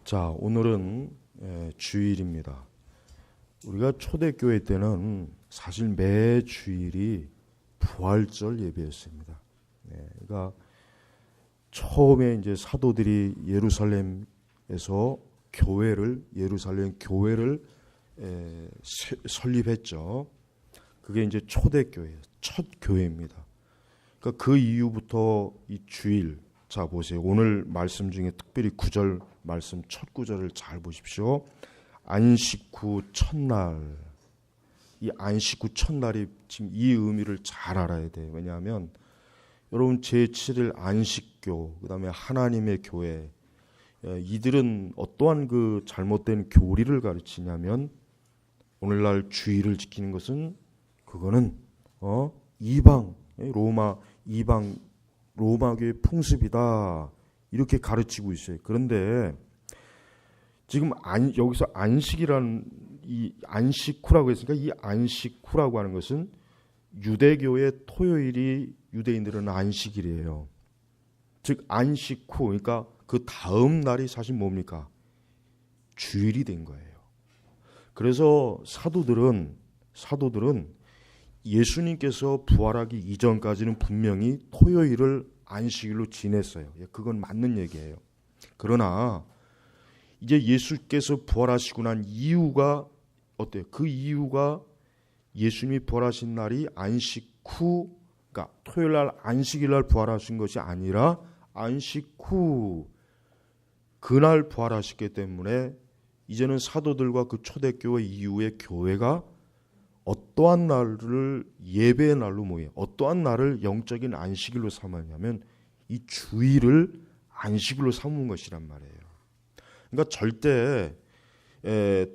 자, 오늘은 주일입니다. 우리가 초대교회 때는 사실 매 주일이 부활절 예배였습니다. 그러니까 처음에 이제 사도들이 예루살렘 교회를 설립했죠. 그게 이제 초대교회, 첫 교회입니다. 그러니까 그 이후부터 이 주일, 자 보세요. 오늘 말씀 중에 특별히 9절 말씀 첫 구절을 잘 보십시오. 안식 후 첫날. 이 안식 후 첫날이 지금 이 의미를 잘 알아야 돼요. 왜냐하면 여러분 제7일 안식교, 그다음에 하나님의 교회, 이들은 어떠한 그 잘못된 교리를 가르치냐면 오늘날 주일을 지키는 것은 그거는 이방 로마교의 풍습이다 이렇게 가르치고 있어요. 그런데 지금 여기서 안식이라는 이 안식후라고 했으니까 이 안식후라고 하는 것은 유대교의 토요일이 유대인들은 안식일이에요. 즉 안식 후, 그러니까 그 다음 날이 사실 뭡니까? 주일이 된 거예요. 그래서 사도들은 예수님께서 부활하기 이전까지는 분명히 토요일을 안식일로 지냈어요. 그건 맞는 얘기예요. 그러나 이제 예수께서 부활하시고 난 이유가 어때요? 그 이유가 예수님이 부활하신 날이 안식 후, 그러니까 토요일 날 안식일 날 부활하신 것이 아니라 안식 후 그날 부활하셨기 때문에 이제는 사도들과 그 초대교회 이후의 교회가 어떠한 날을 예배의 날로 모여 어떠한 날을 영적인 안식일로 삼았냐면 이 주일을 안식일로 삼은 것이란 말이에요. 그러니까 절대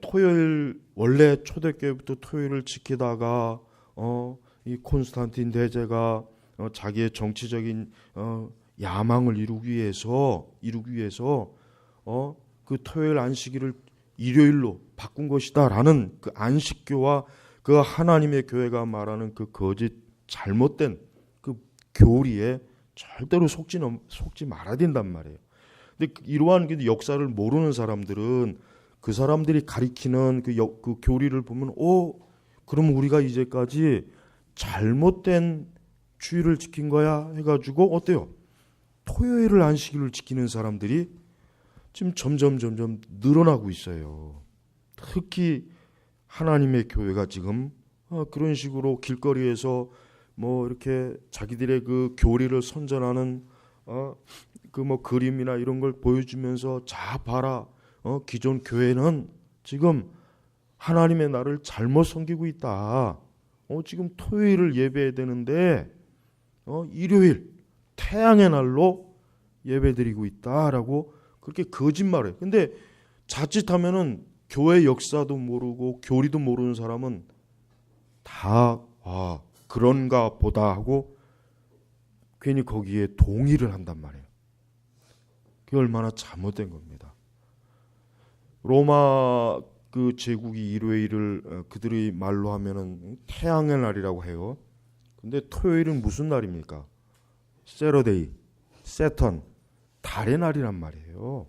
토요일 원래 초대교회부터 토요일을 지키다가 이 콘스탄틴 대제가 자기의 정치적인 야망을 이루기 위해서 그 토요일 안식일을 일요일로 바꾼 것이다라는 그 안식교와 그 하나님의 교회가 말하는 그 거짓 잘못된 그 교리에 절대로 속지 말아야 된단 말이에요. 근데 이러한 그 역사를 모르는 사람들은 그 사람들이 가리키는 그 교리를 보면 그럼 우리가 이제까지 잘못된 주일을 지킨 거야 해가지고 어때요? 토요일을 안식일을 지키는 사람들이 지금 점점 늘어나고 있어요. 특히 하나님의 교회가 지금 그런 식으로 길거리에서 뭐 이렇게 자기들의 그 교리를 선전하는 그 뭐 그림이나 이런 걸 보여주면서 자 봐라 기존 교회는 지금 하나님의 날을 잘못 섬기고 있다. 지금 토요일을 예배해야 되는데 일요일 태양의 날로 예배드리고 있다라고 그렇게 거짓말해요. 근데 자칫하면은 교회 역사도 모르고 교리도 모르는 사람은 다 그런가 보다 하고 괜히 거기에 동의를 한단 말이에요. 그게 얼마나 잘못된 겁니다. 로마 그 제국이 일요일을 그들의 말로 하면은 태양의 날이라고 해요. 근데 토요일은 무슨 날입니까? 세러데이, 세턴, 달의 날이란 말이에요.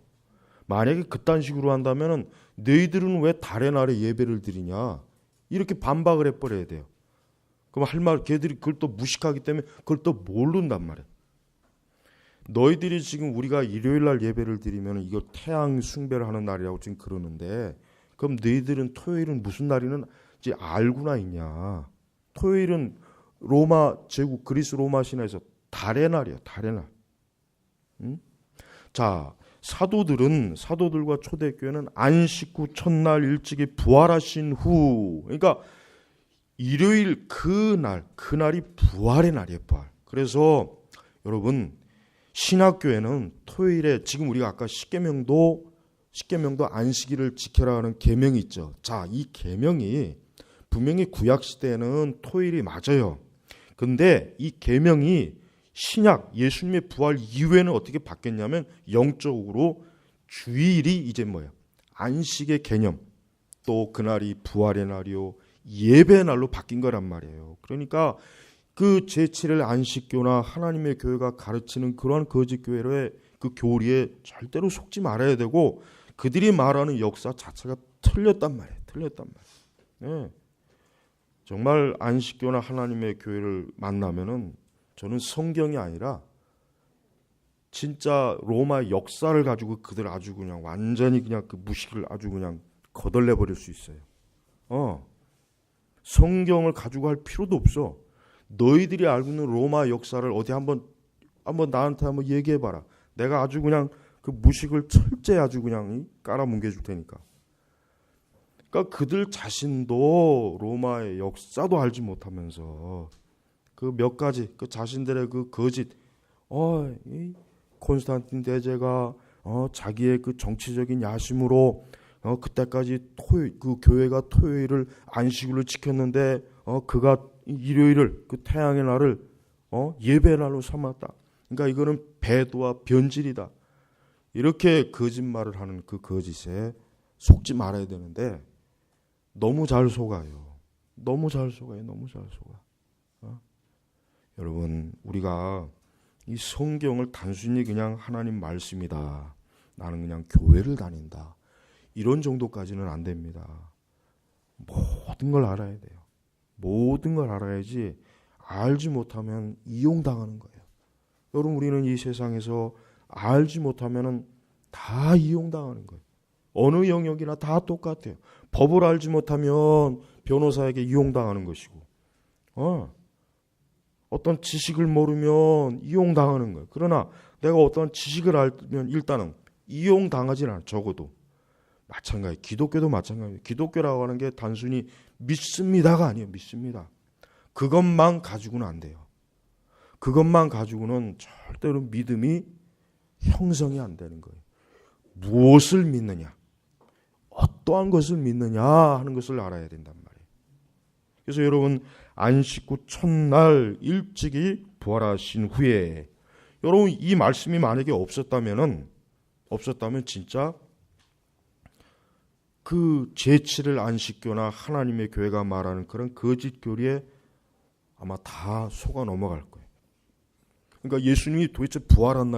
만약에 그딴 식으로 한다면은 너희들은 왜 달의 날에 예배를 드리냐 이렇게 반박을 해버려야 돼요. 그럼 할 말 걔들이 그걸 또 무식하기 때문에 그걸 또 모른단 말이에요. 너희들이 지금 우리가 일요일 날 예배를 드리면 이거 태양 숭배를 하는 날이라고 지금 그러는데 그럼 너희들은 토요일은 무슨 날이는지 알고나 있냐? 토요일은 로마 제국 그리스 로마 신화에서 달의 날이야. 달의 날. 응? 자, 사도들과 초대교회는 안식 후 첫날 일찍이 부활하신 후, 그러니까 일요일 그날이 부활의 날이에요. 부활. 그래서 여러분 신학교에는 토요일에 지금 우리가 아까 십계명도 안식일을 지켜라 하는 계명이 있죠. 자, 이 계명이 분명히 구약 시대에는 토요일이 맞아요. 근데 이 계명이 신약 예수님의 부활 이후에는 어떻게 바뀌었냐면 영적으로 주일이 이제 뭐예요? 안식의 개념, 또 그날이 부활의 날이요 예배의 날로 바뀐 거란 말이에요. 그러니까 그 제7일 안식교나 하나님의 교회가 가르치는 그러한 거짓 교회의 그 교리에 절대로 속지 말아야 되고 그들이 말하는 역사 자체가 틀렸단 말이에요. 틀렸단 말이에요. 예. 정말 안식교나 하나님의 교회를 만나면은 저는 성경이 아니라 진짜 로마 역사를 가지고 그들 아주 그냥 완전히 그냥 그 무식을 아주 그냥 거덜내 버릴 수 있어요. 성경을 가지고 할 필요도 없어. 너희들이 알고 있는 로마 역사를 어디 한번 나한테 한번 얘기해 봐라. 내가 아주 그냥 그 무식을 철저히 아주 그냥 깔아뭉개 줄 테니까. 그러니까 그들 자신도 로마의 역사도 알지 못하면서 그 몇 가지 그 자신들의 그 거짓 이 콘스탄틴 대제가 자기의 그 정치적인 야심으로 그때까지 그 교회가 토요일을 안식일로 지켰는데 그가 일요일을 그 태양의 날을 예배의 날로 삼았다. 그러니까 이거는 배도와 변질이다. 이렇게 거짓말을 하는 그 거짓에 속지 말아야 되는데 너무 잘 속아요. 너무 잘 속아요. 너무 잘 속아. 여러분, 우리가 이 성경을 단순히 그냥 하나님 말씀이다. 나는 그냥 교회를 다닌다. 이런 정도까지는 안 됩니다. 모든 걸 알아야 돼요. 모든 걸 알아야지 알지 못하면 이용당하는 거예요. 여러분, 우리는 이 세상에서 알지 못하면 다 이용당하는 거예요. 어느 영역이나 다 똑같아요. 법을 알지 못하면 변호사에게 이용당하는 것이고 어떤 지식을 모르면 이용당하는 거예요. 그러나 내가 어떤 지식을 알면 일단은 이용당하지는 않아요. 적어도. 마찬가지. 기독교도 마찬가지예요. 기독교라고 하는 게 단순히 믿습니다가 아니에요. 믿습니다. 그것만 가지고는 안 돼요. 그것만 가지고는 절대로 믿음이 형성이 안 되는 거예요. 무엇을 믿느냐, 어떠한 것을 믿느냐 하는 것을 알아야 된단 말이에요. 그래서 여러분, 안식 후 첫날 일찍이 부활하신 후에, 여러분 이 말씀이 만약에 없었다면 진짜 그 제7일 안식교나 하나님의 교회가 말하는 그런 거짓 교리에 아마 다 속아 넘어갈 거예요. 그러니까 예수님이 도대체 부활한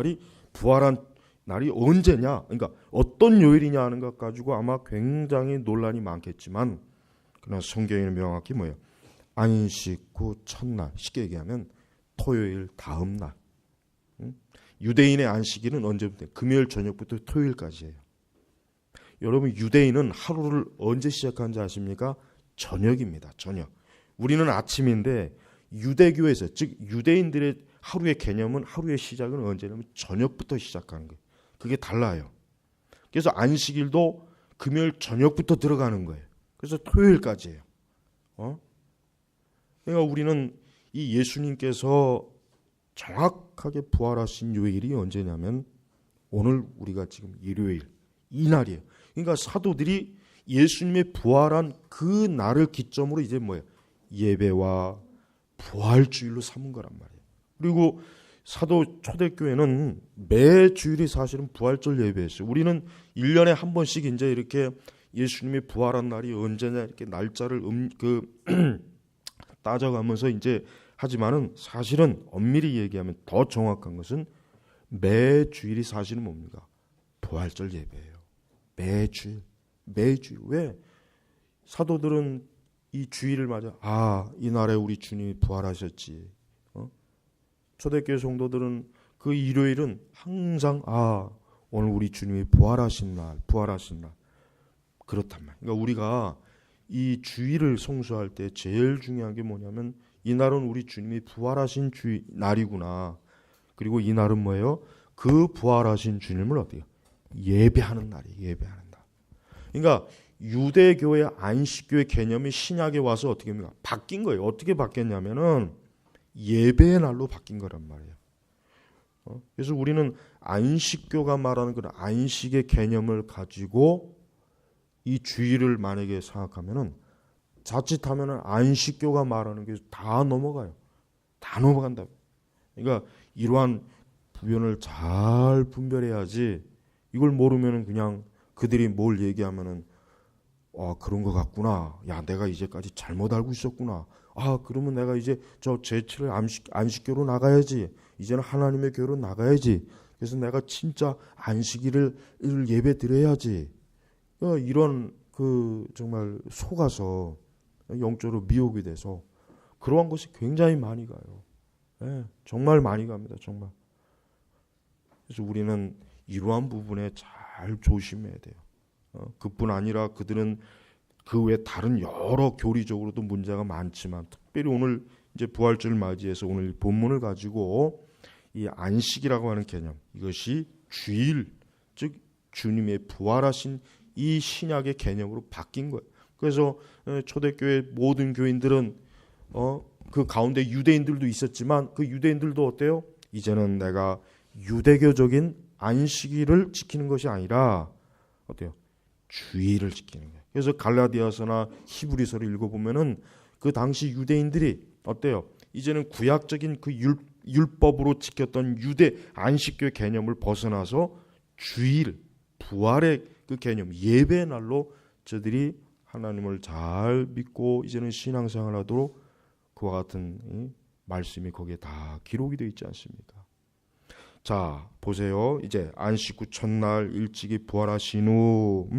날이 언제냐, 그러니까 어떤 요일이냐 하는 것 가지고 아마 굉장히 논란이 많겠지만, 그러나 성경에는 명확히 뭐예요? 안식 후 첫날, 쉽게 얘기하면 토요일 다음 날. 유대인의 안식일은 언제부터? 금요일 저녁부터 토요일까지예요. 여러분, 유대인은 하루를 언제 시작하는지 아십니까? 저녁입니다. 저녁. 우리는 아침인데 유대교에서, 즉 유대인들의 하루의 개념은, 하루의 시작은 언제냐면 저녁부터 시작하는 거예요. 그게 달라요. 그래서 안식일도 금요일 저녁부터 들어가는 거예요. 그래서 토요일까지예요. 그러니까 우리는 이 예수님께서 정확하게 부활하신 요일이 언제냐면 오늘 우리가 지금 일요일 이 날이에요. 그러니까 사도들이 예수님의 부활한 그 날을 기점으로 이제 뭐예요? 예배와 부활주일로 삼은 거란 말이에요. 그리고 사도 초대교회는 매 주일이 사실은 부활절 예배였어요. 우리는 1년에 한 번씩 이제 이렇게 예수님이 부활한 날이 언제냐 이렇게 날짜를 따져가면서 이제 하지만은 사실은 엄밀히 얘기하면 더 정확한 것은 매 주일이 사실은 뭡니까? 부활절 예배예요. 매주일. 왜? 사도들은 이 주일을 맞아, 이 날에 우리 주님이 부활하셨지. 초대교회 성도들은 그 일요일은 항상 오늘 우리 주님이 부활하신 날. 그렇단 말이에요. 그러니까 우리가 이 주일을 성수할 때 제일 중요한 게 뭐냐면 이 날은 우리 주님이 부활하신 날이구나. 그리고 이 날은 뭐예요? 그 부활하신 주님을 어때요? 예배하는 날이에요. 예배하는 날. 그러니까 유대교의 안식교의 개념이 신약에 와서 어떻게 합니까? 바뀐 거예요. 어떻게 바뀌었냐면은 예배의 날로 바뀐 거란 말이에요. 그래서 우리는 안식교가 말하는 그런 안식의 개념을 가지고 이 주일을 만약에 생각하면은 자칫하면은 안식교가 말하는 게 다 넘어가요. 다 넘어간다. 그러니까 이러한 부변을 잘 분별해야지. 이걸 모르면은 그냥 그들이 뭘 얘기하면은 그런 것 같구나. 야, 내가 이제까지 잘못 알고 있었구나. 그러면 내가 이제 저 제7일 안식교로 나가야지. 이제는 하나님의 교회로 나가야지. 그래서 내가 진짜 안식일을 예배 드려야지. 이런 정말 속아서 영적으로 미혹이 돼서 그러한 것이 굉장히 많이 가요. 네, 정말 많이 갑니다. 정말. 그래서 우리는 이러한 부분에 잘 조심해야 돼요. 그뿐 아니라 그들은 그 외 다른 여러 교리적으로도 문제가 많지만 특별히 오늘 이제 부활절을 맞이해서 오늘 본문을 가지고 이 안식이라고 하는 개념, 이것이 주일, 즉 주님의 부활하신 이 신약의 개념으로 바뀐 거예요. 그래서 초대교회 모든 교인들은 그 가운데 유대인들도 있었지만 그 유대인들도 어때요? 이제는 내가 유대교적인 안식일을 지키는 것이 아니라 어때요? 주일을 지키는 거예요. 그래서 갈라디아서나 히브리서를 읽어보면은 그 당시 유대인들이 어때요? 이제는 구약적인 그 율법으로 지켰던 유대 안식교 개념을 벗어나서 주일, 부활의 그 개념, 예배의 날로 저들이 하나님을 잘 믿고 이제는 신앙생활하도록 그와 같은 말씀이 거기에 다 기록이 되어 있지 않습니까? 자, 보세요. 이제 안식 후 첫날 일찍이 부활하신 후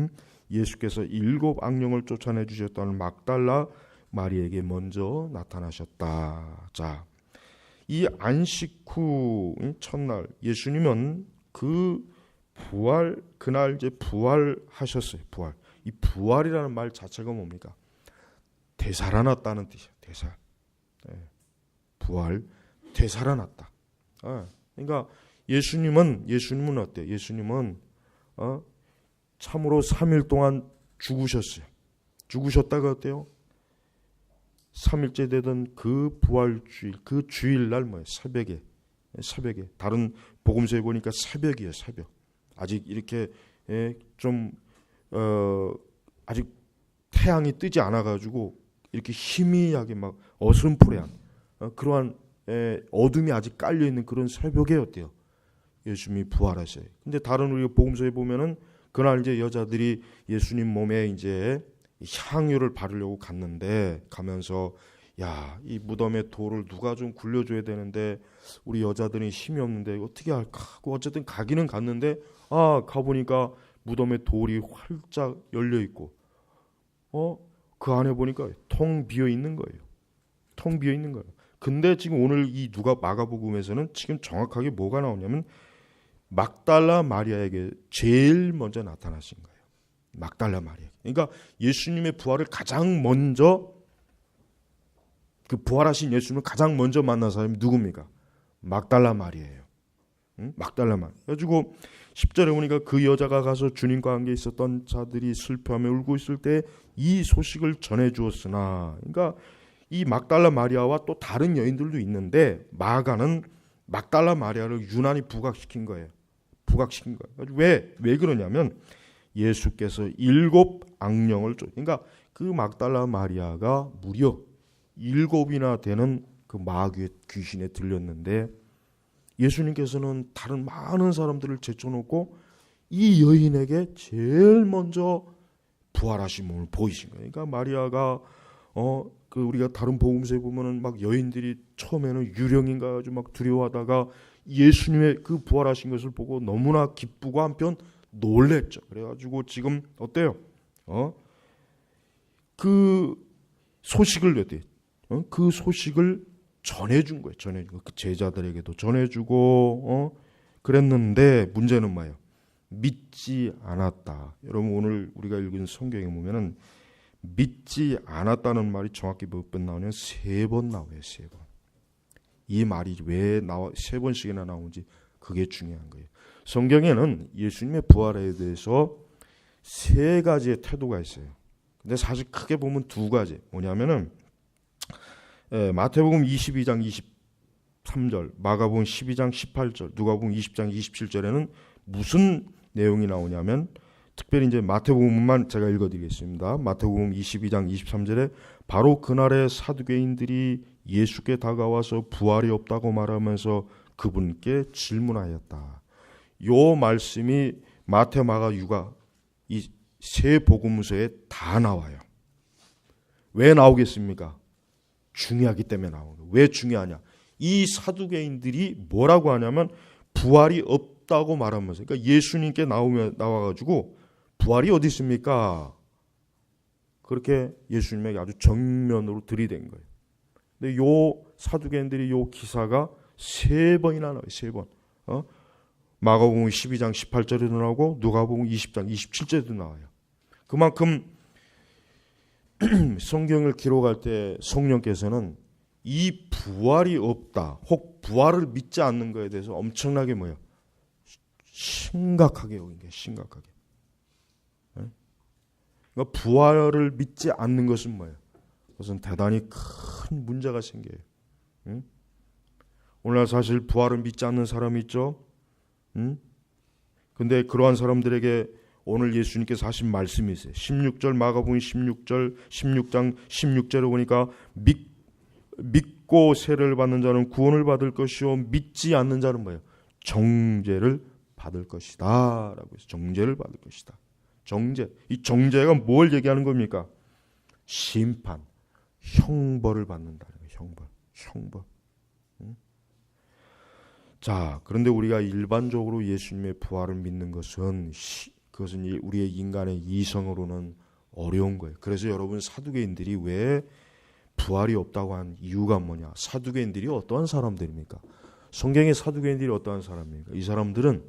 예수께서 7 악령을 쫓아내 주셨다는 막달라 마리에게 먼저 나타나셨다. 자, 이 안식 후 첫날 예수님은 그 부활, 그날 이제 부활하셨어요. 부활. 이 부활이라는 말 자체가 뭡니까? 되살아났다는 뜻이에요. 되살. 네. 부활, 되살아났다. 그러니까 예수님은 어때요? 예수님은 참으로 3일 동안 죽으셨어요. 죽으셨다가 어때요? 3일째 되던 그 부활주일, 그 주일날 뭐예요? 새벽에. 다른 복음서에 보니까 새벽이에요. 새벽. 아직 이렇게 좀 아직 태양이 뜨지 않아가지고 이렇게 희미하게 막 어슴푸레한 그러한 어둠이 아직 깔려 있는 그런 새벽에 어때요? 예수님이 부활하셔요. 근데 다른 우리 복음서에 보면은 그날 이제 여자들이 예수님 몸에 이제 향유를 바르려고 갔는데 가면서 야, 이 무덤의 돌을 누가 좀 굴려줘야 되는데 우리 여자들이 힘이 없는데 어떻게 할까 하고 어쨌든 가기는 갔는데 가보니까 무덤의 돌이 활짝 열려 있고 그 안에 보니까 텅 비어 있는 거예요. 텅 비어 있는 거예요. 근데 지금 오늘 이 누가 마가복음에서는 지금 정확하게 뭐가 나오냐면 막달라 마리아에게 제일 먼저 나타나신 거예요. 막달라 마리아. 그러니까 예수님의 부활을 가장 먼저 그 부활하신 예수님을 가장 먼저 만난 사람이 누굽니까? 막달라 마리아예요. 막달라 마리아. 그래가지고 10절에 보니까 그 여자가 가서 주님과 함께 있었던 자들이 슬퍼하며 울고 있을 때 이 소식을 전해 주었으나, 그러니까 이 막달라 마리아와 또 다른 여인들도 있는데 마가는 막달라 마리아를 유난히 부각시킨 거예요. 왜 그러냐면 예수께서 7 악령을 그러니까 그 막달라 마리아가 무려 7이나 되는 그 마귀의 귀신에 들렸는데 예수님께서는 다른 많은 사람들을 제쳐놓고 이 여인에게 제일 먼저 부활하신 몸을 보이신 거예요. 그러니까 마리아가 그 우리가 다른 복음서에 보면은 막 여인들이 처음에는 유령인가 아주 막 두려워하다가 예수님의 그 부활하신 것을 보고 너무나 기쁘고 한편 놀랬죠. 그래가지고 지금 어때요? 그 소식을 냈대요. 그 소식을 전해준 거예요. 그 제자들에게도 전해주고 그랬는데 문제는 뭐예요? 믿지 않았다. 여러분 오늘 우리가 읽은 성경에 보면은 믿지 않았다는 말이 정확히 몇 번 나오냐면 3번 나와요. 3번. 이 말이 왜 3번씩이나 나오는지 그게 중요한 거예요. 성경에는 예수님의 부활에 대해서 3가지의 태도가 있어요. 근데 사실 크게 보면 2가지. 뭐냐면은 마태복음 22장 23절, 마가복음 12장 18절, 누가복음 20장 27절에는 무슨 내용이 나오냐면 특별히 이제 마태복음만 제가 읽어드리겠습니다. 마태복음 22장 23절에 바로 그날에 사두개인들이 예수께 다가와서 부활이 없다고 말하면서 그분께 질문하였다. 요 말씀이 마태, 마가, 유가 이 세 복음서에 다 나와요. 왜 나오겠습니까? 중요하기 때문에 나오는 거예요. 왜 중요하냐? 이 사두개인들이 뭐라고 하냐면 부활이 없다고 말하면서, 그러니까 예수님께 나와가지고 부활이 어디 있습니까? 그렇게 예수님에게 아주 정면으로 들이댄 거예요. 근데 요 사두개인들이 요 기사가 3번이나 나와요. 3번. 마가복음 12장 18절에도 나오고 누가복음 20장 27절에도 나와요. 그만큼 성경을 기록할 때 성령께서는 이 부활이 없다, 혹 부활을 믿지 않는 것에 대해서 엄청나게 뭐예요? 심각하게 여긴 게 심각하게. 그러니까 부활을 믿지 않는 것은 뭐예요? 그것은 대단히 큰 문제가 생겨요. 오늘날 사실 부활을 믿지 않는 사람이 있죠. 근데 그러한 사람들에게 오늘 예수님께서 하신 말씀이 있어요. 16절 마가복음 16장 16절에 보니까 믿고 세례를 받는 자는 구원을 받을 것이요 믿지 않는 자는 뭐예요? 정죄를 받을 것이다 라고 해서 정죄를 받을 것이다. 정죄. 이 정죄가 뭘 얘기하는 겁니까? 심판, 형벌을 받는다는 거예요. 형벌. 자, 그런데 우리가 일반적으로 예수님의 부활을 믿는 것은 그것은 우리의 인간의 이성으로는 어려운 거예요. 그래서 여러분 사두개인들이 왜 부활이 없다고 한 이유가 뭐냐? 사두개인들이 어떠한 사람들입니까? 성경의 사두개인들이 어떠한 사람입니까? 이 사람들은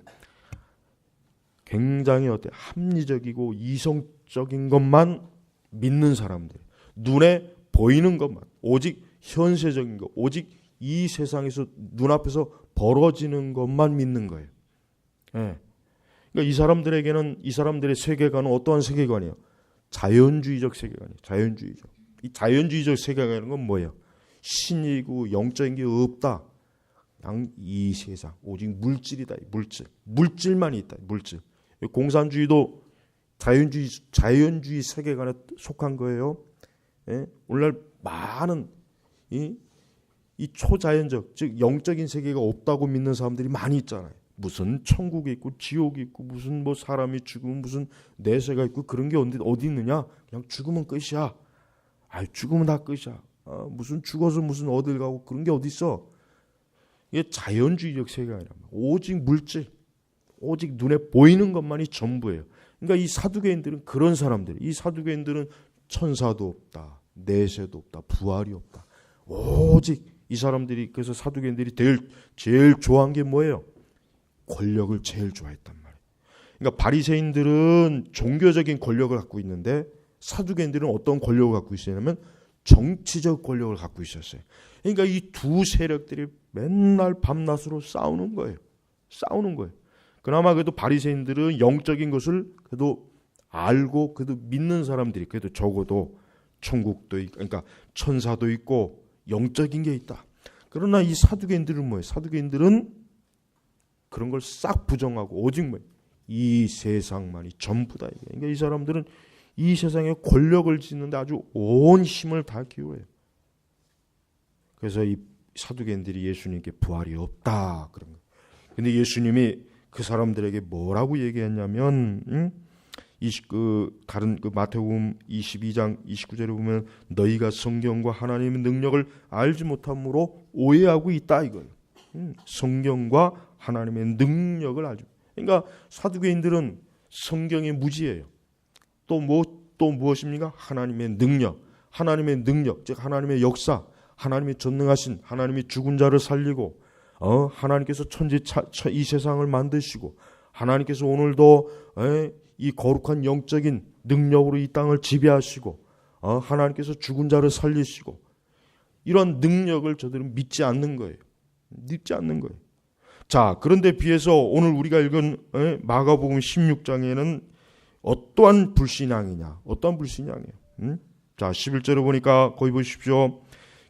굉장히 합리적이고 이성적인 것만 믿는 사람들. 눈에 보이는 것만, 오직 현세적인 것, 오직 이 세상에서 눈앞에서 벌어지는 것만 믿는 거예요. 예. 그러니까 이 사람들에게는 이 사람들의 세계관은 어떠한 세계관이에요? 자연주의적 세계관이에요. 자연주의적. 이 자연주의적 세계관은 건 뭐예요? 신이고 영적인 게 없다. 그냥 이 세상 오직 물질이다. 물질만 있다. 물질. 공산주의도 자연주의 세계관에 속한 거예요. 예? 오늘날 많은 이 초자연적, 즉 영적인 세계가 없다고 믿는 사람들이 많이 있잖아요. 무슨 천국이 있고 지옥이 있고 무슨 뭐 사람이 죽으면 무슨 내세가 있고 그런 게 어디 있느냐? 그냥 죽으면 끝이야. 죽으면 다 끝이야. 무슨 죽어서 무슨 어딜 가고 그런 게 어디 있어? 이게 자연주의적 세계가 아니라 오직 물질, 오직 눈에 보이는 것만이 전부예요. 그러니까 이 사두개인들은 그런 사람들. 이 사두개인들은 천사도 없다, 내세도 없다, 부활이 없다. 오직 이 사람들이 그래서 사두개인들이 제일 좋아한 게 뭐예요? 권력을 제일 좋아했단 말이에요. 그러니까 바리새인들은 종교적인 권력을 갖고 있는데 사두개인들은 어떤 권력을 갖고 있었냐면 정치적 권력을 갖고 있었어요. 그러니까 이 두 세력들이 맨날 밤낮으로 싸우는 거예요. 그나마 그래도 바리새인들은 영적인 것을 그래도 알고 그래도 믿는 사람들이 그래도 적어도 천국도 있고, 그러니까 천사도 있고 영적인 게 있다. 그러나 이 사두개인들은 뭐예요? 사두개인들은 그런 걸 싹 부정하고 오직 이 세상만이 전부다. 그러니까 이 사람들은 이 세상에 권력을 짓는데 아주 온 힘을 다 기울여요. 그래서 이 사두개인들이 예수님께 부활이 없다 그런 거예요. 근데 예수님이 그 사람들에게 뭐라고 얘기했냐면 다른 마태복음 22장 29절에 보면 너희가 성경과 하나님의 능력을 알지 못함으로 오해하고 있다 이거예요. 성경과 하나님의 능력을 알지. 그러니까 사두개인들은 성경에 무지해요. 또 무엇입니까? 하나님의 능력, 즉 하나님의 역사, 하나님의 전능하신 하나님이 죽은 자를 살리고 하나님께서 이 세상을 만드시고 하나님께서 오늘도 이 거룩한 영적인 능력으로 이 땅을 지배하시고 하나님께서 죽은 자를 살리시고 이런 능력을 저들은 믿지 않는 거예요. 자, 그런데 비해서 오늘 우리가 읽은 마가복음 16장에는 어떠한 불신앙이냐? 자, 11절에 보니까 거기 보십시오.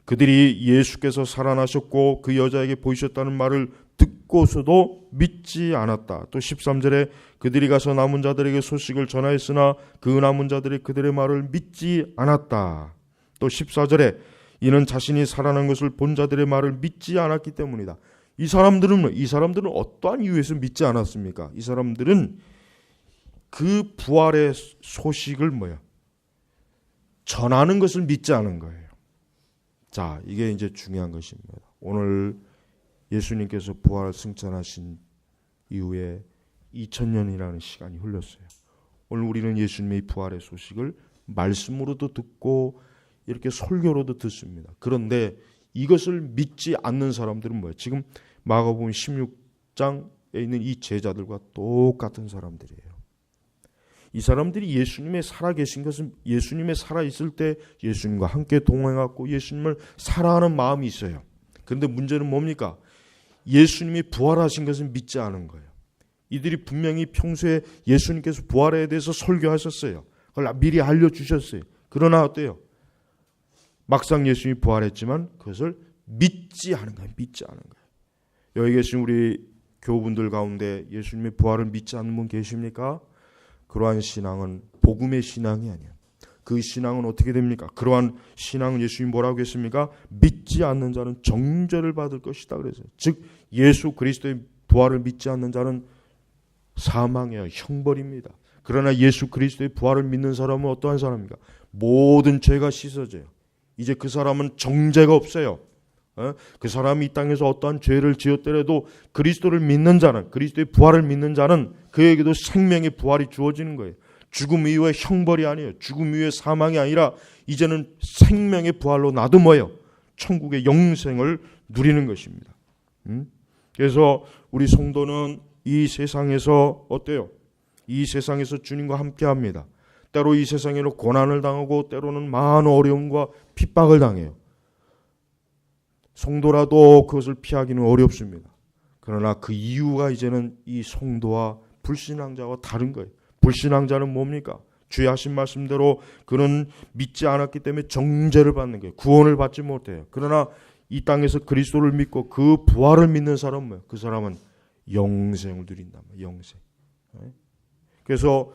그들이 예수께서 살아나셨고 그 여자에게 보이셨다는 말을 듣고서도 믿지 않았다. 또 13절에 그들이 가서 남은 자들에게 소식을 전하였으나 그 남은 자들이 그들의 말을 믿지 않았다. 또 14절에 이는 자신이 살아난 것을 본 자들의 말을 믿지 않았기 때문이다. 이 사람들은 어떠한 이유에서 믿지 않았습니까? 이 사람들은 그 부활의 소식을 전하는 것을 믿지 않은 거예요. 자, 이게 이제 중요한 것입니다. 오늘 예수님께서 부활 승천하신 이후에 2000년이라는 시간이 흘렀어요. 오늘 우리는 예수님의 부활의 소식을 말씀으로도 듣고 이렇게 설교로도 듣습니다. 그런데 이것을 믿지 않는 사람들은 뭐예요? 지금 마가복음 16장에 있는 이 제자들과 똑같은 사람들이에요. 이 사람들이 예수님의 살아계신 것은 예수님의 살아있을 때 예수님과 함께 동행하고 예수님을 사랑하는 마음이 있어요. 그런데 문제는 뭡니까? 예수님이 부활하신 것은 믿지 않은 거예요. 이들이 분명히 평소에 예수님께서 부활에 대해서 설교하셨어요. 그걸 미리 알려주셨어요. 그러나 어때요? 막상 예수님이 부활했지만 그것을 믿지 않은 거예요. 믿지 않은 거예요. 여기 계신 우리 교우분들 가운데 예수님의 부활을 믿지 않는 분 계십니까? 그러한 신앙은 복음의 신앙이 아니에요. 그 신앙은 어떻게 됩니까? 그러한 신앙은 예수님이 뭐라고 했습니까? 믿지 않는 자는 정죄를 받을 것이다 그랬어요. 즉 예수 그리스도의 부활을 믿지 않는 자는 사망이에요. 형벌입니다. 그러나 예수 그리스도의 부활을 믿는 사람은 어떠한 사람입니까? 모든 죄가 씻어져요. 이제 그 사람은 정죄가 없어요. 그 사람이 이 땅에서 어떠한 죄를 지었더라도 그리스도를 믿는 자는, 그리스도의 부활을 믿는 자는 그에게도 생명의 부활이 주어지는 거예요. 죽음 이후의 형벌이 아니에요. 죽음 이후의 사망이 아니라 이제는 생명의 부활로 나도 뭐예요? 천국의 영생을 누리는 것입니다. 그래서 우리 성도는 이 세상에서 어때요? 이 세상에서 주님과 함께합니다. 때로 이 세상에는 고난을 당하고 때로는 많은 어려움과 핍박을 당해요. 성도라도 그것을 피하기는 어렵습니다. 그러나 그 이유가 이제는 이 성도와 불신앙자와 다른 거예요. 불신앙자는 뭡니까? 주의 하신 말씀대로 그는 믿지 않았기 때문에 정죄를 받는 거예요. 구원을 받지 못해요. 그러나 이 땅에서 그리스도를 믿고 그 부활을 믿는 사람은 뭐예요? 그 사람은 영생을 누린단 말이에요. 영생. 그래서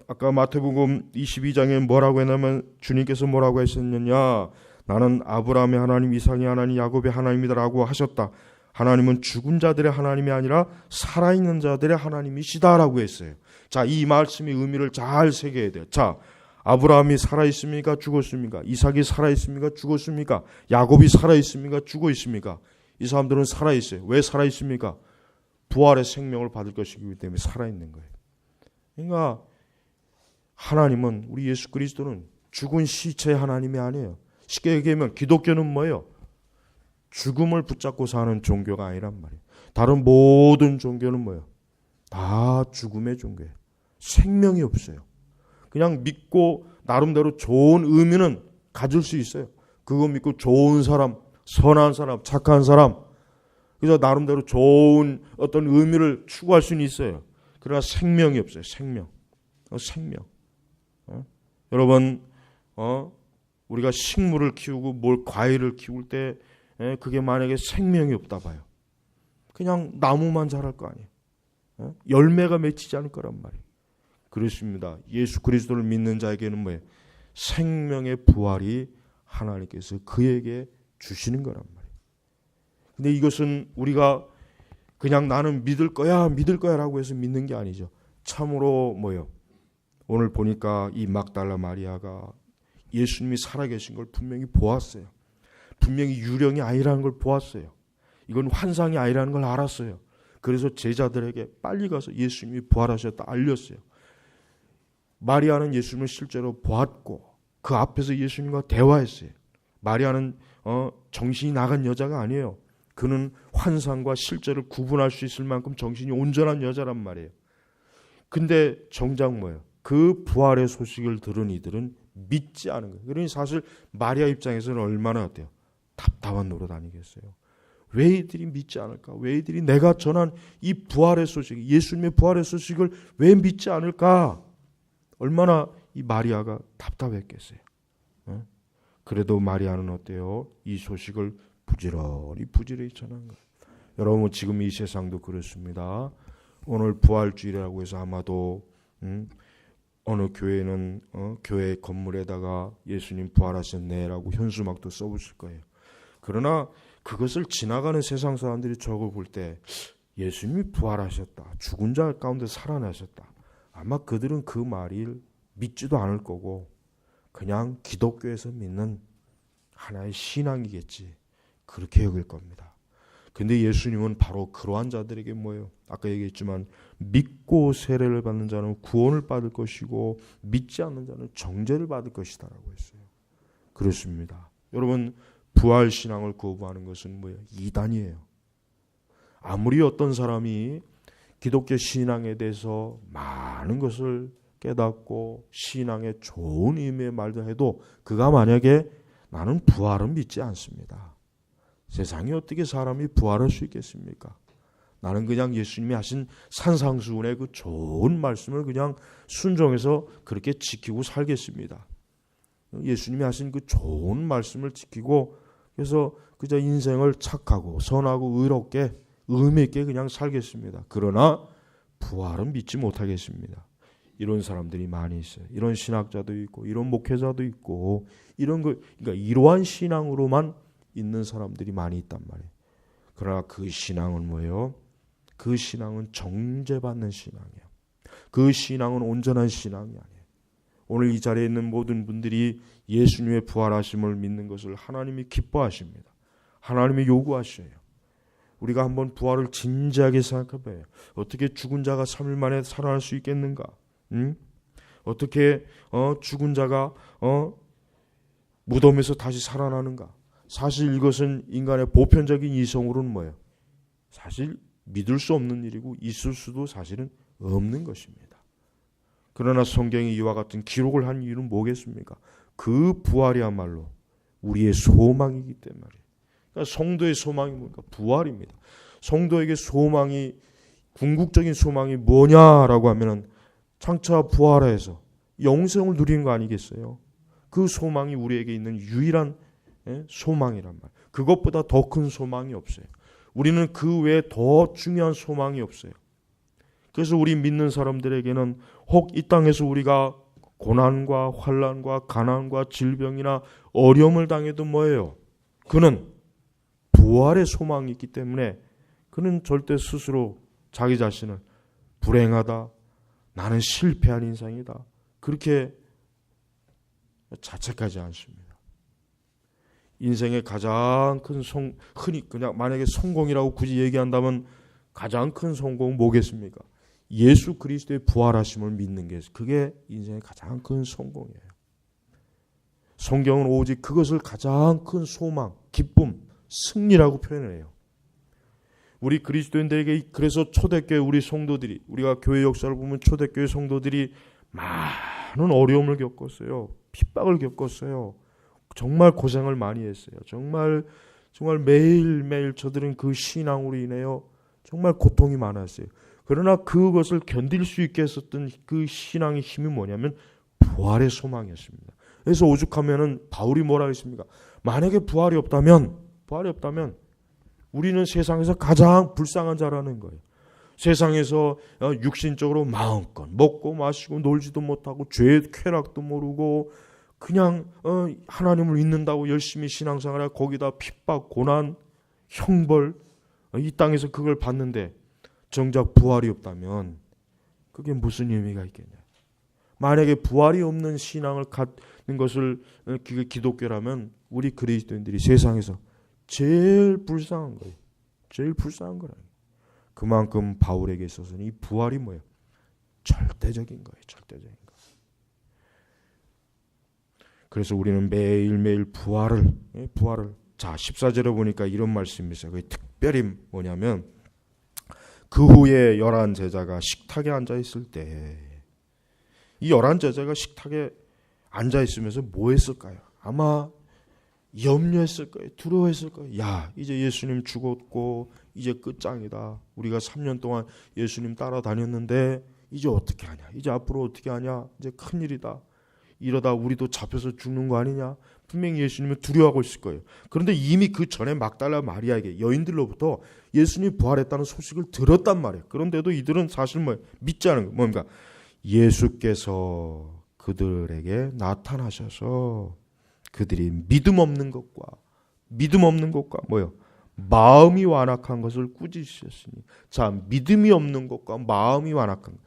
아까 마태복음 22장에 뭐라고 했냐면 주님께서 뭐라고 하셨느냐? 나는 아브라함의 하나님, 이삭의 하나님, 야곱의 하나님이다라고 하셨다. 하나님은 죽은 자들의 하나님이 아니라 살아있는 자들의 하나님이시다라고 했어요. 자, 이 말씀의 의미를 잘 새겨야 돼요. 자, 아브라함이 살아있습니까? 죽었습니까? 이삭이 살아있습니까? 죽었습니까? 야곱이 살아있습니까? 죽어 있습니까? 이 사람들은 살아있어요. 왜 살아있습니까? 부활의 생명을 받을 것이기 때문에 살아있는 거예요. 그러니까 하나님은, 우리 예수 그리스도는 죽은 시체의 하나님이 아니에요. 쉽게 얘기하면 기독교는 뭐예요? 죽음을 붙잡고 사는 종교가 아니란 말이에요. 다른 모든 종교는 뭐예요? 다 죽음의 종교예요. 생명이 없어요. 그냥 믿고 나름대로 좋은 의미는 가질 수 있어요. 그거 믿고 좋은 사람, 선한 사람, 착한 사람, 그래서 나름대로 좋은 어떤 의미를 추구할 수는 있어요. 그러나 생명이 없어요. 생명. 여러분, 우리가 식물을 키우고 과일을 키울 때 그게 만약에 생명이 없다 봐요. 그냥 나무만 자랄 거 아니에요. 열매가 맺히지 않을 거란 말이에요. 그렇습니다. 예수 그리스도를 믿는 자에게는 뭐예요? 생명의 부활이 하나님께서 그에게 주시는 거란 말이에요. 근데 이것은 우리가 그냥 나는 믿을 거야 라고 해서 믿는 게 아니죠. 참으로 뭐예요? 오늘 보니까 이 막달라 마리아가 예수님이 살아계신 걸 분명히 보았어요. 분명히 유령이 아니라는 걸 보았어요. 이건 환상이 아니라는 걸 알았어요. 그래서 제자들에게 빨리 가서 예수님이 부활하셨다 알렸어요. 마리아는 예수님을 실제로 보았고 그 앞에서 예수님과 대화했어요. 마리아는 정신이 나간 여자가 아니에요. 그는 환상과 실제를 구분할 수 있을 만큼 정신이 온전한 여자란 말이에요. 근데 정작 뭐예요? 그 부활의 소식을 들은 이들은 믿지 않은 거예요. 그러니 사실 마리아 입장에서는 얼마나 어때요? 답답한 노릇 아니겠어요? 왜 이들이 믿지 않을까? 왜 이들이 내가 전한 이 부활의 소식, 예수님의 부활의 소식을 왜 믿지 않을까? 얼마나 이 마리아가 답답했겠어요. 그래도 마리아는 어때요? 이 소식을 부지런히 전한 거예요. 여러분, 지금 이 세상도 그렇습니다. 오늘 부활주일이라고 해서 아마도 어느 교회는 교회 건물에다가 예수님 부활하셨네라고 현수막도 써붙일 거예요. 그러나 그것을 지나가는 세상 사람들이 저걸 볼 때 예수님이 부활하셨다, 죽은 자 가운데 살아나셨다, 아마 그들은 그 말을 믿지도 않을 거고 그냥 기독교에서 믿는 하나의 신앙이겠지, 그렇게 여길 겁니다. 근데 예수님은 바로 그러한 자들에게 뭐예요? 아까 얘기했지만 믿고 세례를 받는 자는 구원을 받을 것이고 믿지 않는 자는 정죄를 받을 것이다 라고 했어요. 그렇습니다. 여러분, 부활신앙을 거부하는 것은 뭐예요? 이단이에요. 아무리 어떤 사람이 기독교 신앙에 대해서 많은 것을 깨닫고 신앙의 좋은 의미의 말도 해도 그가 만약에 나는 부활은 믿지 않습니다. 세상에 어떻게 사람이 부활할 수 있겠습니까? 나는 그냥 예수님이 하신 산상수훈의 그 좋은 말씀을 그냥 순종해서 그렇게 지키고 살겠습니다. 예수님이 하신 그 좋은 말씀을 지키고 그래서 그저 인생을 착하고 선하고 의롭게 의미 있게 그냥 살겠습니다. 그러나 부활은 믿지 못하겠습니다. 이런 사람들이 많이 있어요. 이런 신학자도 있고 이런 목회자도 있고 이런 거 그러니까 이러한 신앙으로만 있는 사람들이 많이 있단 말이에요. 그러나 그 신앙은 뭐예요? 그 신앙은 정죄받는 신앙이에요. 그 신앙은 온전한 신앙이 아니에요. 오늘 이 자리에 있는 모든 분들이 예수님의 부활하심을 믿는 것을 하나님이 기뻐하십니다. 하나님이 요구하셔요. 우리가 한번 부활을 진지하게 생각해봐요. 어떻게 죽은 자가 3일 만에 살아날 수 있겠는가? 어떻게 죽은 자가 무덤에서 다시 살아나는가? 사실 이것은 인간의 보편적인 이성으로는 뭐예요? 사실 믿을 수 없는 일이고 있을 수도 사실은 없는 것입니다. 그러나 성경이 이와 같은 기록을 한 이유는 뭐겠습니까? 그 부활이야말로 우리의 소망이기 때문에. 그러니까 성도의 소망이 뭡니까? 부활입니다. 성도에게 소망이 궁극적인 소망이 뭐냐라고 하면은 장차 부활해서 영생을 누리는 거 아니겠어요? 그 소망이 우리에게 있는 유일한 소망이란 말. 그것보다 더 큰 소망이 없어요. 우리는 그 외에 더 중요한 소망이 없어요. 그래서 우리 믿는 사람들에게는 혹 이 땅에서 우리가 고난과 환난과 가난과 질병이나 어려움을 당해도 뭐예요? 그는 부활의 소망이 있기 때문에 그는 절대 스스로 자기 자신을 불행하다, 나는 실패한 인생이다, 그렇게 자책하지 않습니다. 인생의 가장 큰 흔히 그냥 만약에 성공이라고 굳이 얘기한다면 가장 큰 성공은 뭐겠습니까? 예수 그리스도의 부활하심을 믿는 게 그게 인생의 가장 큰 성공이에요. 성경은 오직 그것을 가장 큰 소망, 기쁨, 승리라고 표현해요. 우리 그리스도인들에게 그래서 초대교회 우리 성도들이 우리가 교회 역사를 보면 초대교회 성도들이 많은 어려움을 겪었어요. 핍박을 겪었어요. 정말 고생을 많이 했어요. 정말 매일매일 저들은 그 신앙으로 인해요. 정말 고통이 많았어요. 그러나 그것을 견딜 수 있게 했었던 그 신앙의 힘이 뭐냐면 부활의 소망이었습니다. 그래서 오죽하면은 바울이 뭐라 했습니까? 만약에 부활이 없다면 우리는 세상에서 가장 불쌍한 자라는 거예요. 세상에서 육신적으로 마음껏 먹고 마시고 놀지도 못하고 죄의 쾌락도 모르고 그냥 하나님을 믿는다고 열심히 신앙생활하고 거기다 핍박, 고난, 형벌 이 땅에서 그걸 받는데 정작 부활이 없다면 그게 무슨 의미가 있겠냐. 만약에 부활이 없는 신앙을 갖는 것을 그게 기독교라면 우리 그리스도인들이 세상에서 제일 불쌍한 거예요. 제일 불쌍한 거라요. 그만큼 바울에게 있어서는 이 부활이 뭐예요? 절대적인 거예요. 절대적인 거. 그래서 우리는 매일매일 부활을 자 14절에 보니까 이런 말씀이 있어요. 그게 특별히 뭐냐면 그 후에 11 제자가 식탁에 앉아 있을 때 이 11 제자가 식탁에 앉아 있으면서 뭐 했을까요? 아마 염려했을 거예요. 두려워했을 거예요. 야, 이제 예수님 죽었고 이제 끝장이다. 우리가 3년 동안 예수님 따라다녔는데 이제 어떻게 하냐? 이제 앞으로 어떻게 하냐? 이제 큰일이다. 이러다 우리도 잡혀서 죽는 거 아니냐? 분명히 예수님은 두려워하고 있을 거예요. 그런데 이미 그 전에 막달라 마리아에게 여인들로부터 예수님이 부활했다는 소식을 들었단 말이에요. 그런데도 이들은 사실 믿지 않은 거예요. 뭡니까? 예수께서 그들에게 나타나셔서 그들이 믿음 없는 것과 뭐요? 마음이 완악한 것을 꾸짖으셨으니. 자, 믿음이 없는 것과 마음이 완악한 것.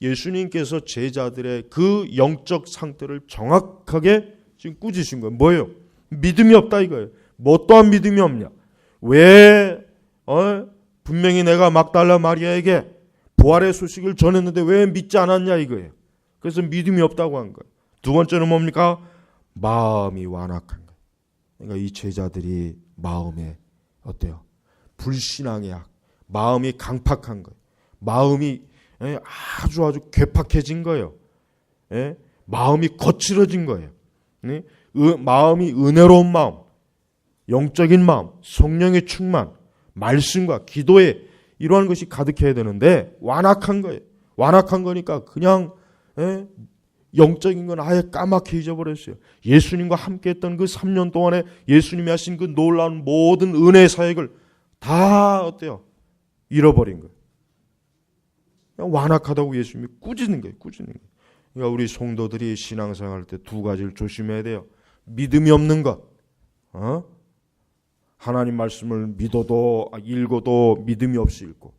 예수님께서 제자들의 그 영적 상태를 정확하게 지금 꾸짖으신 거예요. 뭐예요? 믿음이 없다 이거예요. 뭐 또한 믿음이 없냐? 왜 분명히 내가 막달라 마리아에게 부활의 소식을 전했는데 왜 믿지 않았냐 이거예요. 그래서 믿음이 없다고 한 거예요. 두 번째는 뭡니까? 마음이 완악한 거예요. 그러니까 이 제자들이 마음에 어때요? 불신앙의 악, 마음이 강팍한 거예요. 마음이 아주 괴팍해진 거예요. 마음이 거칠어진 거예요. 마음이 은혜로운 마음, 영적인 마음, 성령의 충만, 말씀과 기도에 이러한 것이 가득해야 되는데 완악한 거예요. 완악한 거니까 그냥 영적인 건 아예 까맣게 잊어버렸어요. 예수님과 함께했던 그 3년 동안에 예수님이 하신 그 놀라운 모든 은혜의 사역을 다 어때요? 잃어버린 거예요. 그냥 완악하다고 예수님이 꾸짖는 거예요. 꾸짖는 거예요. 그러니까 우리 성도들이 신앙생활 할 때 두 가지를 조심해야 돼요. 믿음이 없는 것, 하나님 말씀을 믿어도 읽어도 믿음이 없이 읽고,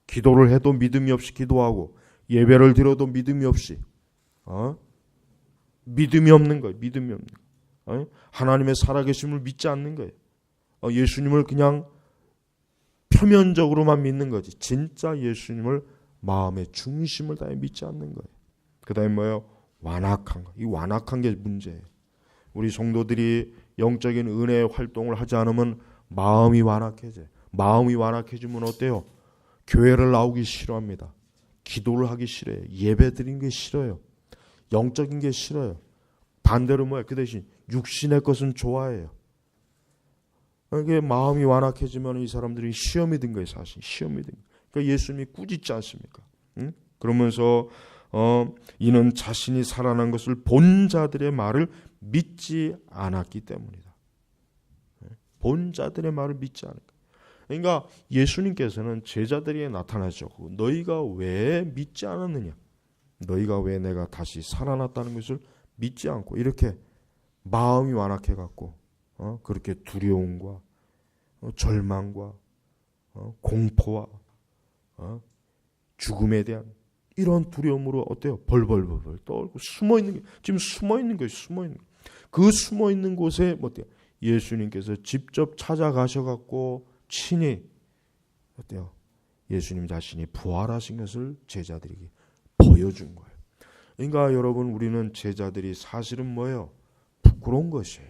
기도를 해도 믿음이 없이 기도하고, 예배를 드려도 믿음이 없이, 믿음이 없는 거예요. 믿음이 없는 거예요. 하나님의 살아계심을 믿지 않는 거예요. 예수님을 그냥 표면적으로만 믿는 거지. 진짜 예수님을 마음의 중심을 다해 믿지 않는 거예요. 그 다음에 뭐예요? 완악한 거. 이 완악한 게 문제예요. 우리 성도들이 영적인 은혜의 활동을 하지 않으면 마음이 완악해져요. 마음이 완악해지면 어때요? 교회를 나오기 싫어합니다. 기도를 하기 싫어요. 예배 드리는 게 싫어요. 영적인 게 싫어요. 반대로 뭐예요? 그 대신 육신의 것은 좋아해요. 이게 마음이 완악해지면 이 사람들이 시험이 든 거예요. 사실 시험이 든 거예요. 그러니까 예수님이 꾸짖지 않습니까? 그러면서 이는 자신이 살아난 것을 본 자들의 말을 믿지 않았기 때문이다. 본 자들의 말을 믿지 않았다. 그러니까 예수님께서는 제자들에게 나타나셨고 너희가 왜 믿지 않았느냐? 너희가 왜 내가 다시 살아났다는 것을 믿지 않고 이렇게 마음이 완악해갖고 그렇게 두려움과 절망과 공포와 죽음에 대한 이런 두려움으로 어때요? 벌벌벌 떨고 숨어 있는 게 지금 숨어 있는 거예요. 숨어 있는 거. 그 숨어 있는 곳에 어때요? 예수님께서 직접 찾아가셔갖고 친히 어때요? 예수님 자신이 부활하신 것을 제자들에게 보여준 거예요. 그러니까 여러분 우리는 제자들이 사실은 뭐예요? 부끄러운 것이에요.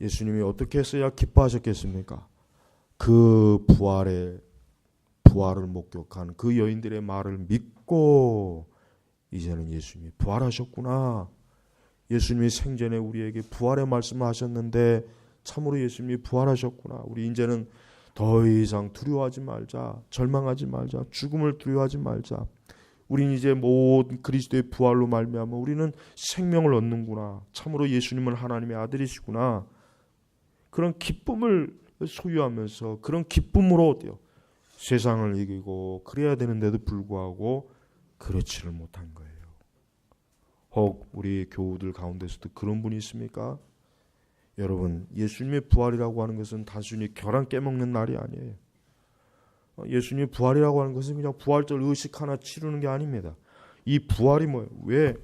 예수님이 어떻게 했어야 기뻐하셨겠습니까? 그 부활을 목격한 그 여인들의 말을 믿고 이제는 예수님이 부활하셨구나. 예수님이 생전에 우리에게 부활의 말씀을 하셨는데 참으로 예수님이 부활하셨구나. 우리 이제는 더 이상 두려워하지 말자. 절망하지 말자. 죽음을 두려워하지 말자. 우린 이제 모든 그리스도의 부활로 말미암아 우리는 생명을 얻는구나. 참으로 예수님은 하나님의 아들이시구나. 그런 기쁨을 소유하면서 그런 기쁨으로 어때요? 세상을 이기고 그래야 되는데도 불구하고 그렇지를 못한 거예요. 혹 우리 교우들 가운데서도 그런 분이 있습니까? 여러분 예수님의 부활이라고 하는 것은 단순히 계란 깨먹는 날이 아니에요. 예수님의 부활이라고 하는 것은 그냥 부활절 의식 하나 치르는 게 아닙니다. 이 부활이 뭐예요? 왜?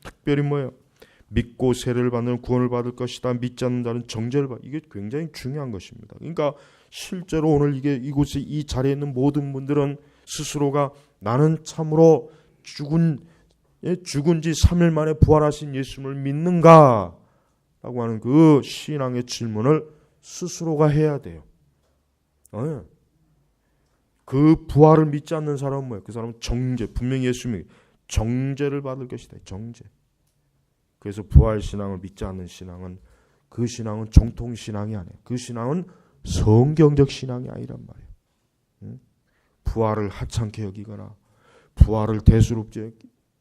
특별히 뭐예요? 믿고 세례를 받는 구원을 받을 것이다. 믿지 않는 자는 정죄를 받. 이게 굉장히 중요한 것입니다. 그러니까 실제로 오늘 이곳에 이 자리에 있는 모든 분들은 스스로가 나는 참으로 죽은 지 3일 만에 부활하신 예수님을 믿는가? 라고 하는 그 신앙의 질문을 스스로가 해야 돼요. 그 부활을 믿지 않는 사람은 뭐예요? 그 사람은 정죄, 분명히 예수님이 정죄를 받을 것이다. 정죄. 그래서 부활 신앙을 믿지 않는 신앙은 그 신앙은 정통 신앙이 아니에요. 그 신앙은 성경적 신앙이 아니란 말이에요. 부활을 하찮게 여기거나 부활을 대수롭지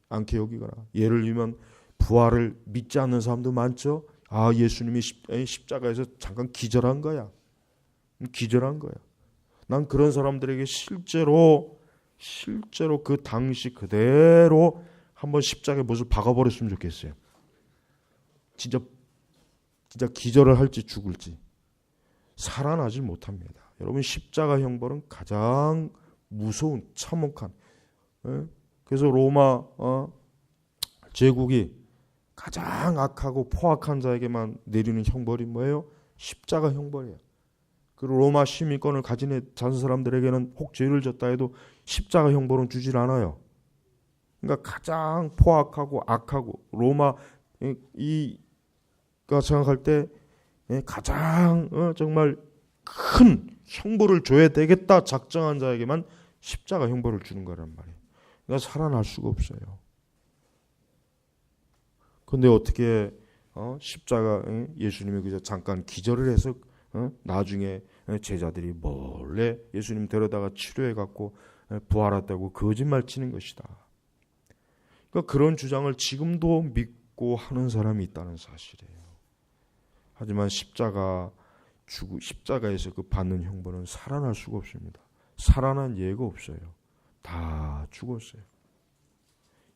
않게 여기거나 예를 들면 부활을 믿지 않는 사람도 많죠. 아 예수님이 십자가에서 잠깐 기절한 거야. 기절한 거야. 난 그런 사람들에게 실제로 그 당시 그대로 한번 십자가에 못을 박아버렸으면 좋겠어요. 진짜 기절을 할지 죽을지 살아나질 못합니다. 여러분 십자가 형벌은 가장 무서운 참혹한 그래서 로마 제국이 가장 악하고 포악한 자에게만 내리는 형벌이 뭐예요? 십자가 형벌이에요. 그 로마 시민권을 가진 사람들에게는 혹 죄를 졌다 해도 십자가 형벌은 주질 않아요. 그러니까 가장 포악하고 악하고 로마 이가 생각할 때 가장 정말 큰 형벌을 줘야 되겠다 작정한 자에게만 십자가 형벌을 주는 거란 말이에요. 그러니까 살아날 수가 없어요. 근데 어떻게 십자가 예수님이 그저 잠깐 기절을 해서 나중에 제자들이 몰래 예수님 데려다가 치료해 갖고 부활했다고 거짓말 치는 것이다. 그러니까 그런 주장을 지금도 믿고 하는 사람이 있다는 사실이에요. 하지만 십자가에서 그 받는 형벌은 살아날 수가 없습니다. 살아난 예가 없어요. 다 죽었어요.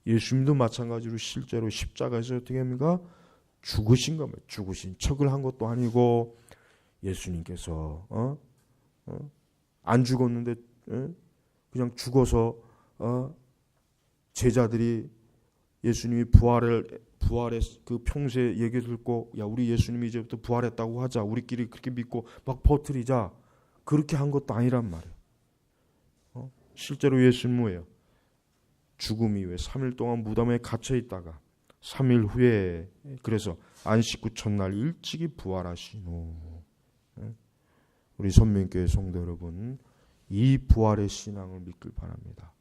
예수님도 마찬가지로 실제로 십자가에서 어떻게 합니까? 죽으신 겁니다. 죽으신 척을 한 것도 아니고 예수님께서 안 죽었는데 그냥 죽어서 제자들이 예수님이 부활의 그 평소에 얘기 듣고 야 우리 예수님이 이제부터 부활했다고 하자. 우리끼리 그렇게 믿고 막 퍼뜨리자. 그렇게 한 것도 아니란 말이에요. 실제로 예수님 뭐예요? 죽음 이후에 3일 동안 무덤에 갇혀 있다가 3일 후에 그래서 안식 후 첫날 일찍이 부활하시노. 우리 선민교회 성도 여러분, 이 부활의 신앙을 믿길 바랍니다.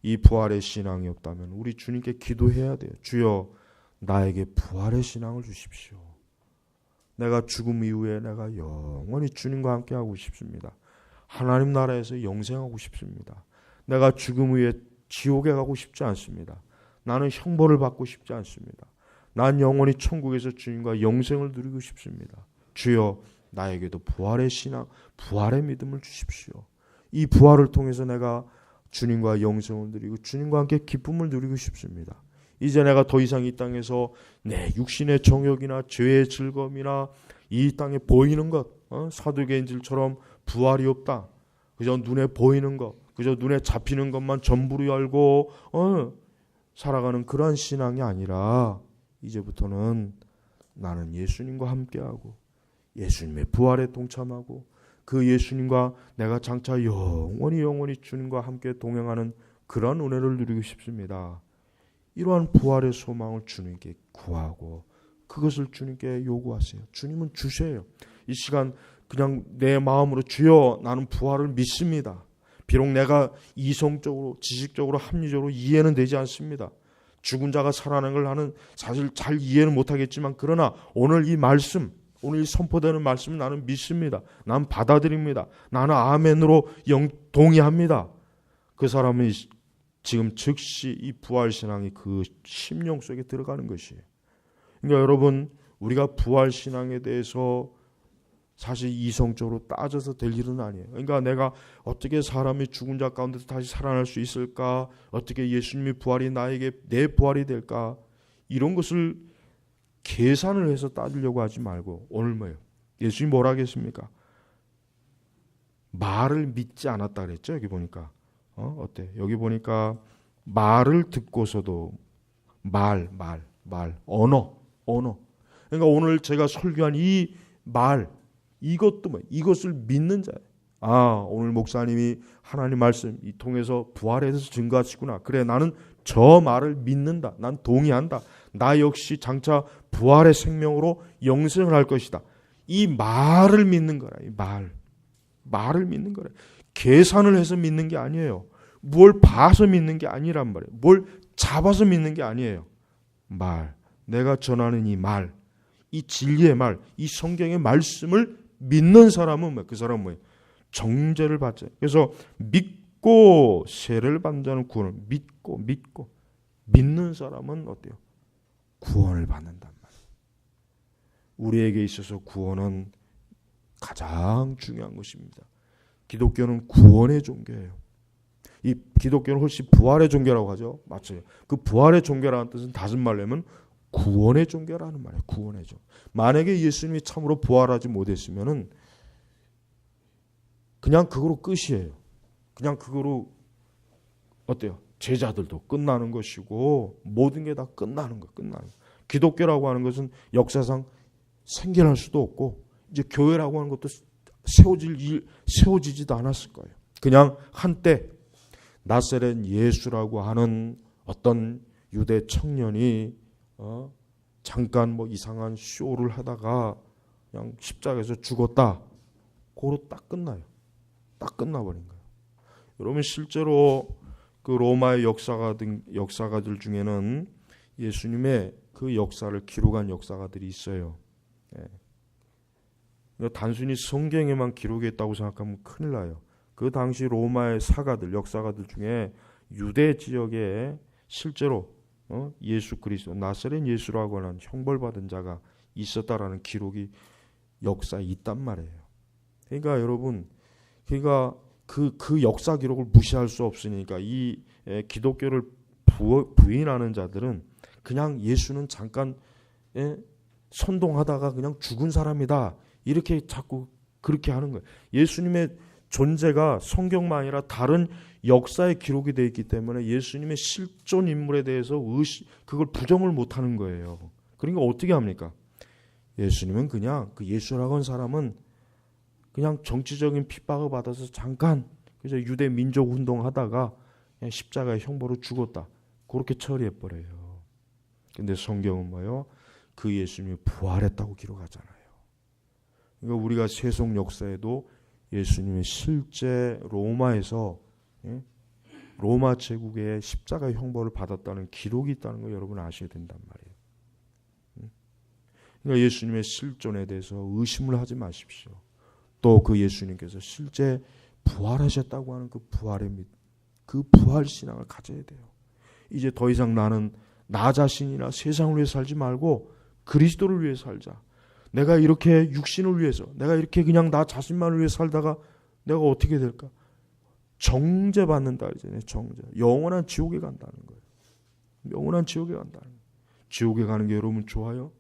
이 부활의 신앙이 없다면 우리 주님께 기도해야 돼요. 주여 나에게 부활의 신앙을 주십시오. 내가 죽음 이후에 내가 영원히 주님과 함께하고 싶습니다. 하나님 나라에서 영생하고 싶습니다. 내가 죽음 후에 지옥에 가고 싶지 않습니다. 나는 형벌을 받고 싶지 않습니다. 난 영원히 천국에서 주님과 영생을 누리고 싶습니다. 주여 나에게도 부활의 신앙, 부활의 믿음을 주십시오. 이 부활을 통해서 내가 주님과 영생을 누리고 주님과 함께 기쁨을 누리고 싶습니다. 이제 내가 더 이상 이 땅에서 내 육신의 정욕이나 죄의 즐거움이나 이 땅에 보이는 것, 사두개인들처럼 부활이 없다. 그저 눈에 보이는 것, 그저 눈에 잡히는 것만 전부로 알고 살아가는 그러한 신앙이 아니라 이제부터는 나는 예수님과 함께하고 예수님의 부활에 동참하고 그 예수님과 내가 장차 영원히 주님과 함께 동행하는 그런 은혜를 누리고 싶습니다. 이러한 부활의 소망을 주님께 구하고 그것을 주님께 요구하세요. 주님은 주셔요. 이 시간 그냥 내 마음으로 주여 나는 부활을 믿습니다. 비록 내가 이성적으로 지식적으로 합리적으로 이해는 되지 않습니다. 죽은 자가 살아나는 걸 나는 사실 잘 이해는 못하겠지만 그러나 오늘 이 말씀 오늘 선포되는 말씀을 나는 믿습니다. 난 받아들입니다. 나는 아멘으로 동의합니다. 그 사람은 지금 즉시 이 부활신앙이 그 심령 속에 들어가는 것이에요. 그러니까 여러분 우리가 부활신앙에 대해서 사실 이성적으로 따져서 될 일은 아니에요. 그러니까 내가 어떻게 사람이 죽은 자 가운데서 다시 살아날 수 있을까? 어떻게 예수님의 부활이 나에게 내 부활이 될까? 이런 것을 계산을 해서 따지려고 하지 말고 오늘 뭐예요? 예수님이 뭐라 하겠습니까? 말을 믿지 않았다 그랬죠. 여기 보니까 어때? 여기 보니까 말을 듣고서도 언어. 그러니까 오늘 제가 설교한 이 말 이것도 이것을 믿는 자예요. 오늘 목사님이 하나님 말씀 이 통해서 부활에 대해서 증거하시구나. 그래 나는 저 말을 믿는다. 난 동의한다. 나 역시 장차 부활의 생명으로 영생을 할 것이다. 이 말을 믿는 거라. 이 말을 믿는 거라. 계산을 해서 믿는 게 아니에요. 뭘 봐서 믿는 게 아니란 말이에요. 뭘 잡아서 믿는 게 아니에요. 내가 전하는 이 말, 이 진리의 말, 이 성경의 말씀을 믿는 사람은 그 사람은 뭐예요? 정죄를 받죠. 그래서 믿고 세례를 받는 자는 구원을 믿고 믿는 사람은 어때요? 구원을 받는단 말이에요. 우리에게 있어서 구원은 가장 중요한 것입니다. 기독교는 구원의 종교예요. 이 기독교는 훨씬 부활의 종교라고 하죠. 맞죠? 그 부활의 종교라는 뜻은 다른 말로 하면 구원의 종교라는 말이에요. 구원의 종교. 만약에 예수님이 참으로 부활하지 못했으면은 그냥 그거로 끝이에요. 그냥 그거로 어때요? 제자들도 끝나는 것이고 모든 게 다 끝나는 거. 기독교라고 하는 것은 역사상 생겨날 수도 없고 이제 교회라고 하는 것도 세워지지도 않았을 거예요. 그냥 한때 나사렛 예수라고 하는 어떤 유대 청년이 잠깐 뭐 이상한 쇼를 하다가 그냥 십자가에서 죽었다. 그로 딱 끝나요. 딱 끝나버린 거예요. 여러분 실제로 그 로마의 역사가들 중에는 예수님의 그 역사를 기록한 역사가들이 있어요. 단순히 성경에만 기록했다고 생각하면 큰일 나요. 그 당시 로마의 역사가들 중에 유대 지역에 실제로 예수 그리스도 나사렛 예수라고 하는 형벌받은 자가 있었다라는 기록이 역사에 있단 말이에요. 그러니까 여러분, 그 역사 기록을 무시할 수 없으니까 이 기독교를 부인하는 자들은 그냥 예수는 잠깐 선동하다가 그냥 죽은 사람이다 이렇게 자꾸 그렇게 하는 거예요. 예수님의 존재가 성경만 아니라 다른 역사에 기록이 되어 있기 때문에 예수님의 실존 인물에 대해서 그걸 부정을 못하는 거예요. 그러니까 어떻게 합니까? 예수님은 그냥 그 예수라고 하는 사람은 그냥 정치적인 핍박을 받아서 잠깐 그래서 유대 민족 운동하다가 그냥 십자가의 형벌로 죽었다. 그렇게 처리해버려요. 근데 성경은 뭐예요? 그 예수님이 부활했다고 기록하잖아요. 그러니까 우리가 세속 역사에도 예수님이 실제 로마에서 로마 제국의 십자가 형벌을 받았다는 기록이 있다는 걸 여러분 아셔야 된단 말이에요. 그러니까 예수님의 실존에 대해서 의심을 하지 마십시오. 또 그 예수님께서 실제 부활하셨다고 하는 그 부활 신앙을 가져야 돼요. 이제 더 이상 나는 나 자신이나 세상을 위해 살지 말고 그리스도를 위해 살자. 내가 이렇게 육신을 위해서, 내가 이렇게 그냥 나 자신만을 위해 살다가 내가 어떻게 될까? 정죄받는다 이제 정죄. 영원한 지옥에 간다는 거예요. 영원한 지옥에 간다는 거예요. 지옥에 가는 게 여러분 좋아요?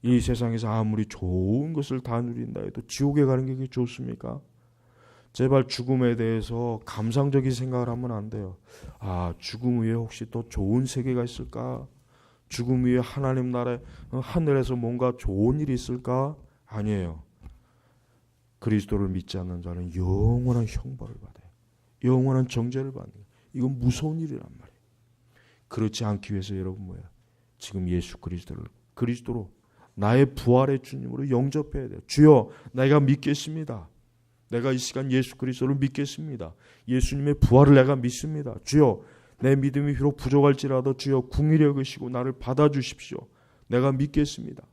이 세상에서 아무리 좋은 것을 다 누린다 해도 지옥에 가는 게 좋습니까? 제발 죽음에 대해서 감상적인 생각을 하면 안 돼요. 죽음 위에 혹시 또 좋은 세계가 있을까? 죽음 위에 하나님 나라에 하늘에서 뭔가 좋은 일이 있을까? 아니에요. 그리스도를 믿지 않는 자는 영원한 형벌을 받아요. 영원한 정죄를 받는 거예요. 이건 무서운 일이란 말이에요. 그렇지 않기 위해서 여러분 뭐야? 지금 예수 그리스도로 나의 부활의 주님으로 영접해야 돼요. 주여, 내가 믿겠습니다. 내가 이 시간 예수 그리스도를 믿겠습니다. 예수님의 부활을 내가 믿습니다. 주여, 내 믿음이 비록 부족할지라도 주여 긍휼히 여기시고 나를 받아주십시오. 내가 믿겠습니다.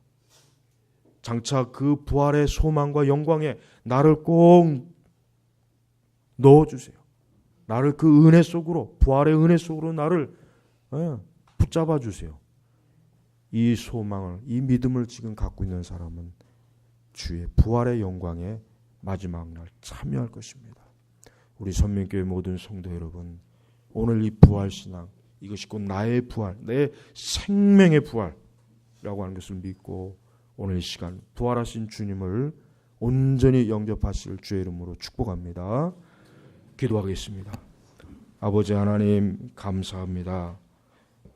장차 그 부활의 소망과 영광에 나를 꼭 넣어주세요. 나를 그 은혜 속으로, 부활의 은혜 속으로 나를 붙잡아 주세요. 이 소망을, 이 믿음을 지금 갖고 있는 사람은 주의 부활의 영광에 마지막 날 참여할 것입니다. 우리 선민교회 모든 성도 여러분, 오늘 이 부활신앙, 이것이 곧 나의 부활, 내 생명의 부활이라고 하는 것을 믿고 오늘 이 시간 부활하신 주님을 온전히 영접하실 주의 이름으로 축복합니다. 기도하겠습니다. 아버지 하나님 감사합니다.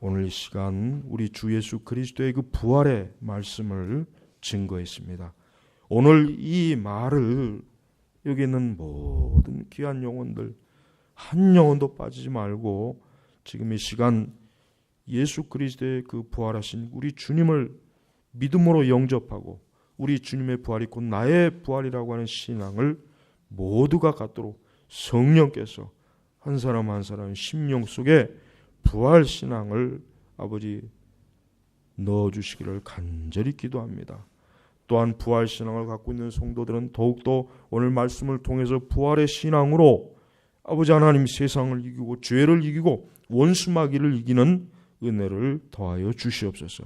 오늘 이 시간 우리 주 예수 그리스도의 그 부활의 말씀을 증거했습니다. 오늘 이 말을 여기 있는 모든 귀한 영혼들 한 영혼도 빠지지 말고 지금 이 시간 예수 그리스도의 그 부활하신 우리 주님을 믿음으로 영접하고 우리 주님의 부활이 곧 나의 부활이라고 하는 신앙을 모두가 갖도록 성령께서 한 사람 한 사람 심령 속에 부활 신앙을 아버지 넣어주시기를 간절히 기도합니다. 또한 부활 신앙을 갖고 있는 성도들은 더욱더 오늘 말씀을 통해서 부활의 신앙으로 아버지 하나님 세상을 이기고 죄를 이기고 원수마귀를 이기는 은혜를 더하여 주시옵소서.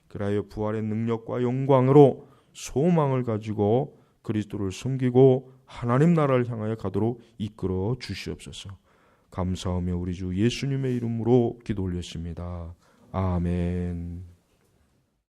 그리하여 부활의 능력과 영광으로 소망을 가지고 그리스도를 섬기고 하나님 나라를 향하여 가도록 이끌어 주시옵소서. 감사하며 우리 주 예수님의 이름으로 기도 올렸습니다. 아멘.